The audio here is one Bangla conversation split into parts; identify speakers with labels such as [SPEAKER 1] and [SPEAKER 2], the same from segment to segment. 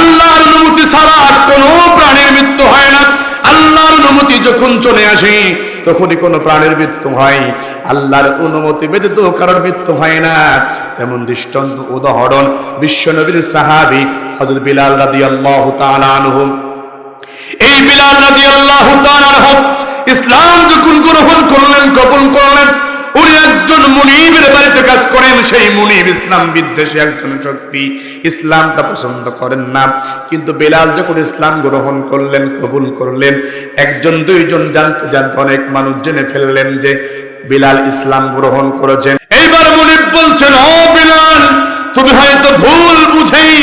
[SPEAKER 1] আল্লাহর অনুমতি ছাড়া কোনো প্রাণীর মৃত্যু হয় না। আল্লাহর অনুমতি যখন চলে আসে তখনই কোনো প্রাণের মৃত্যু হয়। আল্লাহর অনুমতি ব্যতীত কারোর মৃত্যু হয় না। তেমন দৃষ্টান্ত উদাহরণ বিশ্বনবীর সাহাবী হযরত বিলাল রাদিয়াল্লাহু তাআলা আনহু। এই বিলাল রাদিয়াল্লাহু তাআলা আনহু ইসলাম যখন গ্রহণ করলেন, কবুল করলেন, উনি একজন মুনিবের বাড়িতে কাজ করেন। সেই মুনিব ইসলাম বিদ্বেষী একজন শক্তি, ইসলামটা পছন্দ করেন না। কিন্তু বিলাল যখন ইসলাম গ্রহণ করলেন, কবুল করলেন, একজন দুইজন জানতে জানতে অনেক মানুষ জেনে ফেললেন যে বিলাল ইসলাম গ্রহণ করেছেন। এইবার মুনিব বলছেন, ও বিলাল, তুমি হয়তো ভুল বুঝেই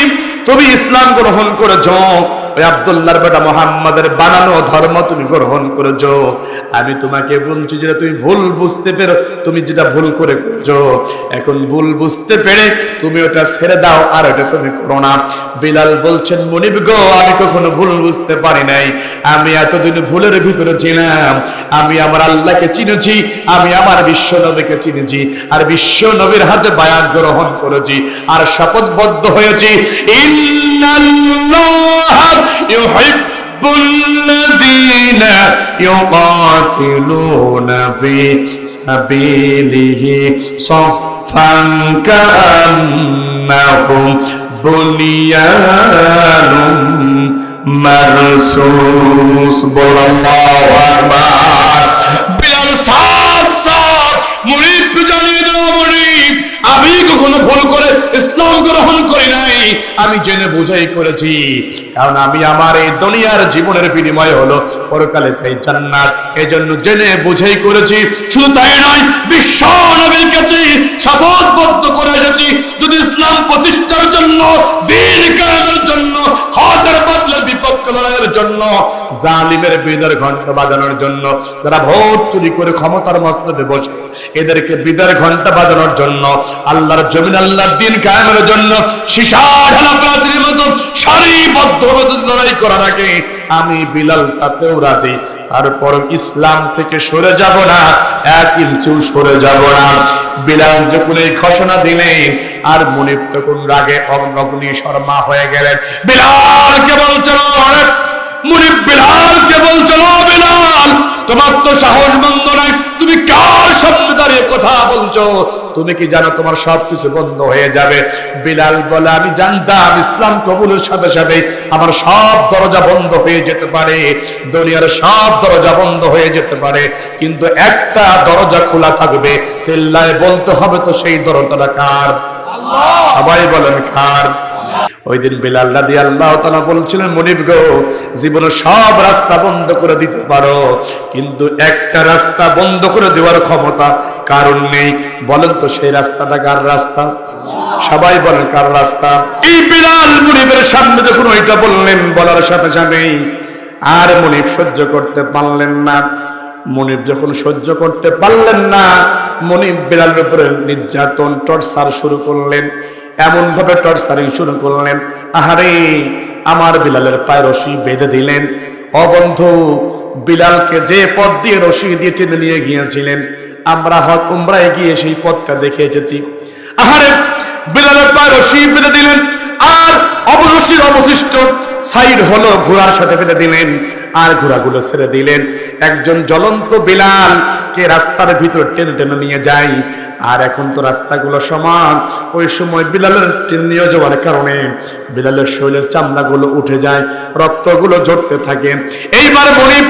[SPEAKER 1] তুমি ইসলাম গ্রহণ করেছো, ওই আব্দুল্লাহর বেটা মুহাম্মাদের বানানো ধর্ম তুমি গ্রহণ করেছো। আমি তোমাকে বলছি যেটা তুমি ভুল বুঝতে পেরে, তুমি যেটা ভুল করে করেছো, এখন ভুল বুঝতে পেরে তুমি ওটা ছেড়ে দাও, আর ওটা তুমি করো না। বিলাল বলছেন, মুনিব গো, আমি কখনো ভুল বুঝতে পারি নাই। আমি এতদিন ভুলের ভিতরে ছিলাম। আমি আমার আল্লাহকে চিনেছি, আমি আমার বিশ্ব নবীকে চিনেছি, আর বিশ্ব নবীর হাতে বায়াত গ্রহণ করেছি, আর শপথবদ্ধ হয়েছি, ইন্নাল্লাহা ইউহিব্বুল্লাযীনা ইউকাতিলুনা ফি সাবিলিহি সাফফান কাআন্নাহুম বুনিয়ানুম মারসুস। আল্লাহু আকবার। বিলাল সাফ সাফ মুনিব জানিয়ে দাও, মুনিব, আমি কখনো ভুল করে ইসলাম গ্রহণ করি নাই, আমি জেনে বুঝাই করেছি। কারণ আমি আমার এই দুনিয়ার জীবনের বিনিময় হলো পরকালে চাই জান্নাত, এজন্য জেনে বুঝাই করেছি। শুধু তাই নয়, বিশ্ব নবীর কাছে শপথবদ্ধ করে এসেছি, যদি ইসলাম প্রতিষ্ঠার জন্য, দ্বীন কায়েমের জন্য, হকের বাতিলের বিপক্ষে লড়াইয়ের জন্য, জালিমের বিদার ঘন্টা বাজানোর জন্য, যারা ভোট চুরি করে ক্ষমতার মসনদে বসে এদেরকে বিদার ঘন্টা বাজানোর জন্য, আল্লাহর জমিন আল্লাহর দ্বীন কায়েমের জন্য সীসা ঢালা প্রাচীরের মতো সারিবদ্ধভাবে লড়াই করার আগে আমি বিলাল তাতেও রাজি। তারপর ইসলাম থেকে সরে যাব না, এক ইঞ্চিও সরে যাব না। বিলাল যখন এই ঘোষণা দিলেন, আর মুনিব তখন রাগে অগ্নি শর্মা হয়ে গেলেন। বিলালকে বলছিল, মুনিব বিলালকে বলছিল, বিলাল, তোমার তো সাহস বন্ধ নাই, তুমি কার সামনে দাঁড়িয়ে কথা বলছো? তুমি কি জানো তোমার সবকিছু বন্ধ হয়ে যাবে? বিলাল বলে, আমি জানতাম ইসলাম কবুলের সাথে সাথে আমার সব দরজা বন্ধ হয়ে যেতে পারে, দুনিয়ার সব দরজা বন্ধ হয়ে যেতে পারে, কিন্তু একটা দরজা খোলা থাকবে, চিল্লায় বলতে হবে তো সেই দরজাটা কার? সবাই বলেন কার? ওই দিন বিলাল রাদিয়াল্লাহু তাআলা বলছিলেন, মুনিব গো, জীবনের সব রাস্তা বন্ধ করে দিতে পারো, কিন্তু একটা রাস্তা বন্ধ করে দেওয়ার ক্ষমতা কারণ নেই। বলেন তো সেই রাস্তাটা কার রাস্তা? সবাই বলেন কার রাস্তা? এই বিলাল মুনিবের সামনে যখন ওইটা বললেন, বলার সাথে সাথেই আর মুনিব সহ্য করতে পারলেন না। মুনিব যখন সহ্য করতে পারলেন না, মুনিব বিলালের উপরে নির্যাতন, টর্চার শুরু করলেন। এমন ভাবে টর্চারিং শুরু করলেন, আহারে, আমার বিলালের পায়ে রশি বেঁধে দিলেন। অবন্ধু, বিলালকে যে পথ দিয়ে রশি দিয়ে টেনে নিয়ে গিয়েছিলেন, আমরা হজ উমরায় গিয়ে সেই পথটা দেখে এসেছি। আহারে, বিলালের পায়ে রশি বেঁধে দিলেন, আর অবরশির অবশিষ্ট সাইড হলো ঘোড়ার সাথে বেঁধে দিলেন, আর ঘোড়াগুলো ছেড়ে দিলেন। একজন জ্বলন্ত বিলালকে রাস্তার ভিতর টেনে টেনে নিয়ে যায়। আর এখন তো রাস্তাগুলো সমান, ওই সময় বিলালের টেনে নিয়ে যাওয়ার কারণে বিলালের শরীরের চামড়াগুলো উঠে যায়, রক্তগুলো ঝরতে থাকে। এইবার মুনিব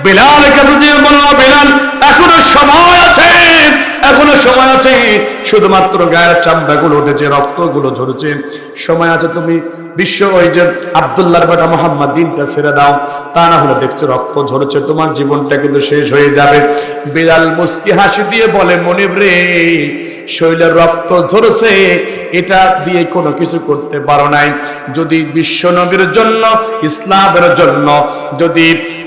[SPEAKER 1] বিলালকে বুঝিয়ে বলল, বিলাল, এখনো সময় আছে, এখনো সময় আছে, শুধুমাত্র গায়ের চামড়াগুলো উঠেছে, রক্তগুলো ঝরছে, সময় আছে, তুমি বিশ্ব ওই যে আব্দুল্লাহর বেটা মুহাম্মদ দিনটা ছেড়ে দাও, তা না হলে দেখছো রক্ত ঝরছে, তোমার জীবনটা কিন্তু শেষ হয়ে যাবে। বিলাল মুস্কি হাসি দিয়ে বলে, মুনিব রে, শরীরের রক্ত ঝরছে, এটা দিয়ে কোনো কিছু করতে পারো নাই। যদি বিশ্ব নবীর জন্য, ইসলামের জন্য,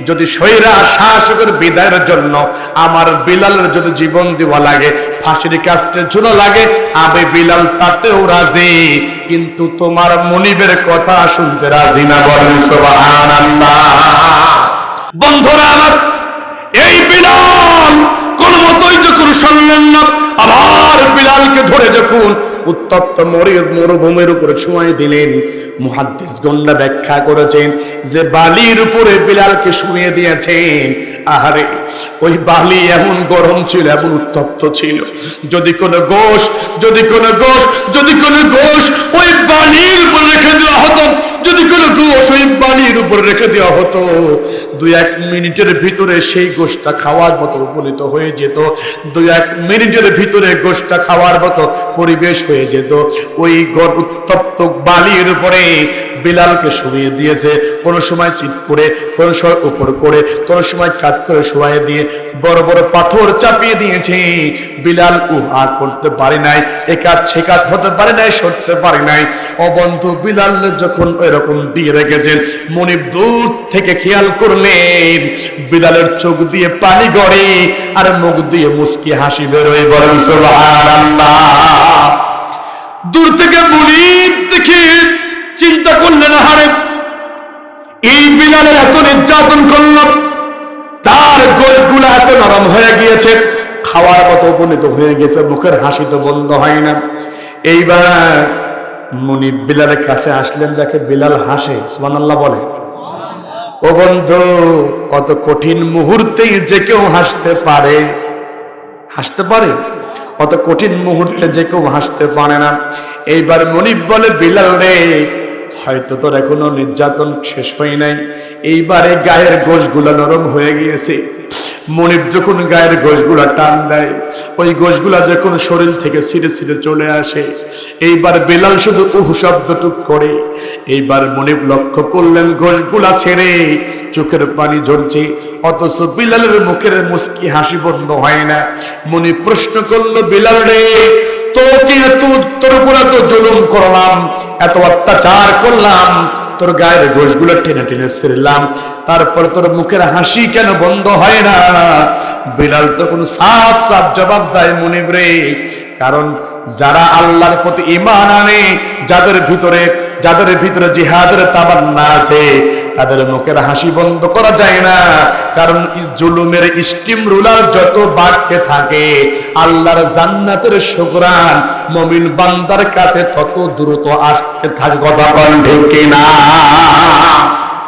[SPEAKER 1] যদি স্বৈরা শাসকের বিদায়ের জন্য আমার বিলালের যদি জীবন দেওয়া লাগে, ফাঁসির কাস্টে ঝুলো লাগে, আমি বিলাল তাতেও রাজি, কিন্তু তোমার মুনিবের কথা শুনতে রাজি না। বলেন সুবহানাল্লাহ। বন্ধুরা আমার, এই বিলাল কোন মতই যখন শুনলেন না, আবার বিলালকে ধরে যখন উত্তপ্ত মরুভূমির উপরে শুয়ে দিলেন। মুহাদ্দিসগণরা ব্যাখ্যা করেছেন যে বালির উপরে বিলালকে শুয়ে দিয়েছেন। আহারে, ওই বালি এমন গরম ছিল, এমন উত্তপ্ত ছিল, যদি কোনো গোশ ওই বালির উপর রেখে দেওয়া হতো, যদি কোনো গোশ ওই বালির উপর রেখে দেওয়া হতো, 2-1 মিনিটের ভিতরে সেই গোশটা খাওয়ার মতো উপনীত হয়ে যেত। 2-1 মিনিটের ভিতরে গোশটা খাওয়ার মতো পরিবেশ হয়ে যেত। ওই উত্তপ্ত বালির উপরে বিলালকে শুইয়ে দিয়েছে। কোনো সময় চিৎ করে, কোনো সময় উপর করে, কোনো সময় কাত করে শুয়ে দিয়ে বড় বড় পাথর চাপিয়ে দিয়েছে। বিলাল উহা করতে পারে নাই, একাত সেকাত হতে পারে নাই, সরতে পারে নাই। ও বন্ধু, বিলাল যখন এরকম দিয়ে রেখেছেন, মনিব দূর থেকে খেয়াল করলেন বিলালের চোখ দিয়ে পানি গড়ে আর মুখ দিয়ে মুস্কি হাসি বেরোয়। বলেন সুবহানাল্লাহ। দূর থেকে মনিব দেখে চিন্তা করলেন, হারে এই বিলালের এত নির্যাতন করলাম, তার গোলগুলো এত নরম হয়ে গিয়েছে, খাওয়ার মতো উপনীত হয়ে গেছে, মুখের হাসি তো বন্ধ হয় না। এইবার মুনিব বিলালের কাছে আসলেন, দেখে বিলাল হাসে। সুবহানাল্লাহ বলে। ও বন্ধু, কত কঠিন মুহূর্তেই যে কেউ হাসতে পারে, হাসতে পারে, কত কঠিন মুহূর্তে যে কেউ হাসতে পারে না। এইবার মুনিব বলে, বিলাল রে, হয়তো তোর এখনো নির্যাতন শেষ হয় নাই, এইবারে গায়ের গোশগুলা নরম হয়ে গিয়েছে। মনিব যখন গায়ের গোশগুলা টান দেয়, ওই গোশগুলা যখন শরীর থেকে ছিঁড়ে ছিঁড়ে চলে আসে, এইবার বিলাল শুধু উহু শব্দটুক করে। এইবার মনিব লক্ষ্য করলেন গোশগুলা ছেড়ে চোখের পানি ঝরছে, অথচ বিলালের মুখের মুস্কি হাসি বন্ধ হয় না। মনিব প্রশ্ন করলো, বিলাল রে, তোর উপর এত জুলুম করলাম, এত অত্যাচার করলাম, তোর গায়ের গোশগুলো টেনে টেনে ছিঁড়লাম, তারপর তোর মুখের হাসি কেন বন্ধ হয় না? বিলাল তখন সাফ সাফ জবাব দেয়, মুনিব রে, কারণ যারা আল্লাহর প্রতি ঈমান আনে, যাদের ভিতরে জিহাদের তামান্না আছে, তাদের মুখের হাসি বন্ধ করা যায় না। কারণ জুলুমের স্টিম রুলার যত বাড়তে থাকে, আল্লাহর জান্নাতের শুকরান মুমিন বান্দার কাছে তত দ্রুত আসতে থাকে। কথা বলেন ঠিক কিনা?